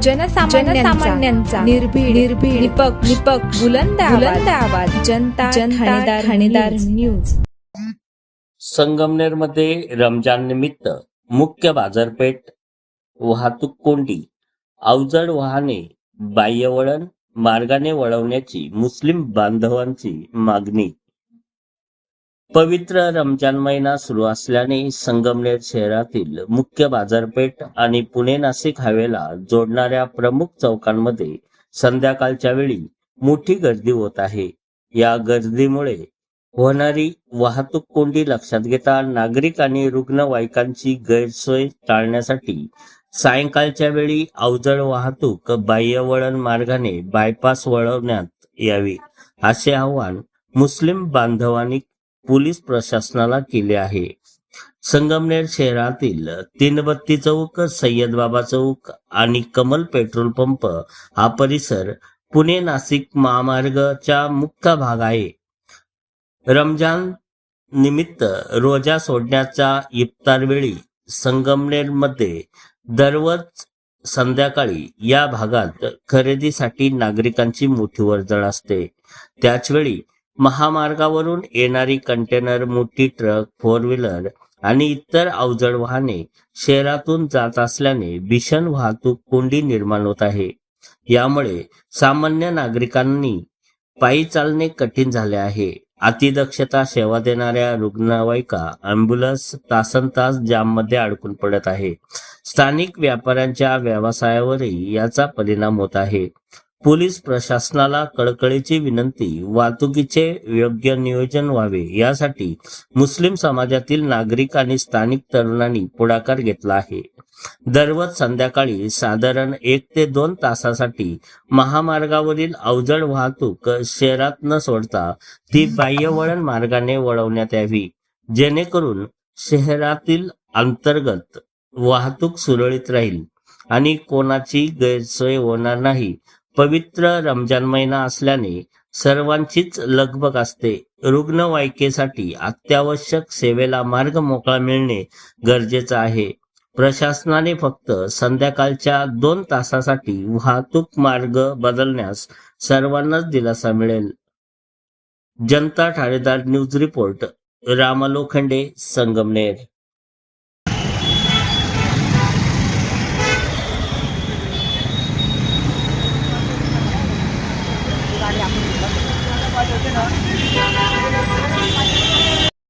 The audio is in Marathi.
जनसामान्यांचा निर्भीड निपक्ष बुलंद आवाज जनता ठाणेदार न्यूज। संगमनेरमध्ये रमजान निमित्त मुख्य बाजारपेठ वाहतूक कोंडी, अवजड वाहने बाह्यवळण मार्गाने वळवण्याची मुस्लिम बांधवांची मागणी। पवित्र रमजान महिना सुरू असल्याने संगमनेर शहरातील मुख्य बाजारपेठ आणि पुणे नाशिक हायवेला जोडणाऱ्या प्रमुख चौकांमध्ये संध्याकाळच्या वेळी मोठी गर्दी होत आहे। या गर्दीमुळे होणारी वाहतूक कोंडी लक्षात घेता नागरिक आणि रुग्णवाहिकांची गैरसोय टाळण्यासाठी सायंकाळच्या वेळी अवजड वाहतूक बाह्यवळण मार्गाने बायपास वळवण्यात यावी, असे आवाहन मुस्लिम बांधवांनी पोलीस प्रशासनाला केले आहे। संगमनेर शहरातील तीनबत्ती चौक, सय्यद बाबा चौक आणि कमल पेट्रोल पंप हा परिसर पुणे नाशिक महामार्गाचा मुख्य भाग आहे। रमजान निमित्त रोजा सोडण्याच्या इफ्तार वेळी संगमनेरमध्ये दररोज संध्याकाळी या भागात खरेदीसाठी नागरिकांची मोठी वर्दळ असते। त्याचवेळी महामार्गावरून येणारी कंटेनर, मोठी ट्रक, फोर व्हीलर आणि इतर अवजड वाहने शहरातून जात असल्याने भीषण वाहतूक कोंडी निर्माण होत आहे। यामुळे सामान्य नागरिकांनी पायी चालणे कठीण झाले आहे। अतिदक्षता सेवा देणाऱ्या रुग्णवाहिका, अँब्युलन्स तासनतास जाममध्ये अडकून पडत आहे। स्थानिक व्यापाऱ्यांच्या व्यवसायावरही याचा परिणाम होत आहे। पोलीस प्रशासनाला कळकळीची विनंती, वाहतुकीचे योग्य नियोजन व्हावे यासाठी मुस्लिम समाजातील नागरिक आणि स्थानिक तरुणांनी पुढाकार घेतला आहे। दररोज संध्याकाळी साधारण 1 ते 2 तासासाठी महामार्गावरील अवजड वाहतूक शहरात न सोडता ती बाह्यवळण मार्गाने वळवण्यात यावी, जेणेकरून शहरातील अंतर्गत वाहतूक सुरळीत राहील आणि कोणाची गैरसोय होणार नाही। पवित्र रमजान महिना असल्याने सर्वांचीच लगबग असते। रुग्णवाहिकेसाठी अत्यावश्यक सेवेला मार्ग मोकळा मिळणे गरजेचे आहे। प्रशासनाने फक्त संध्याकाळच्या 2 तासासाठी वाहतूक मार्ग बदलण्यास सर्वांनाच दिलासा मिळेल। जनता ठाणेदार न्यूज रिपोर्ट, रामा लोखंडे, संगमनेर।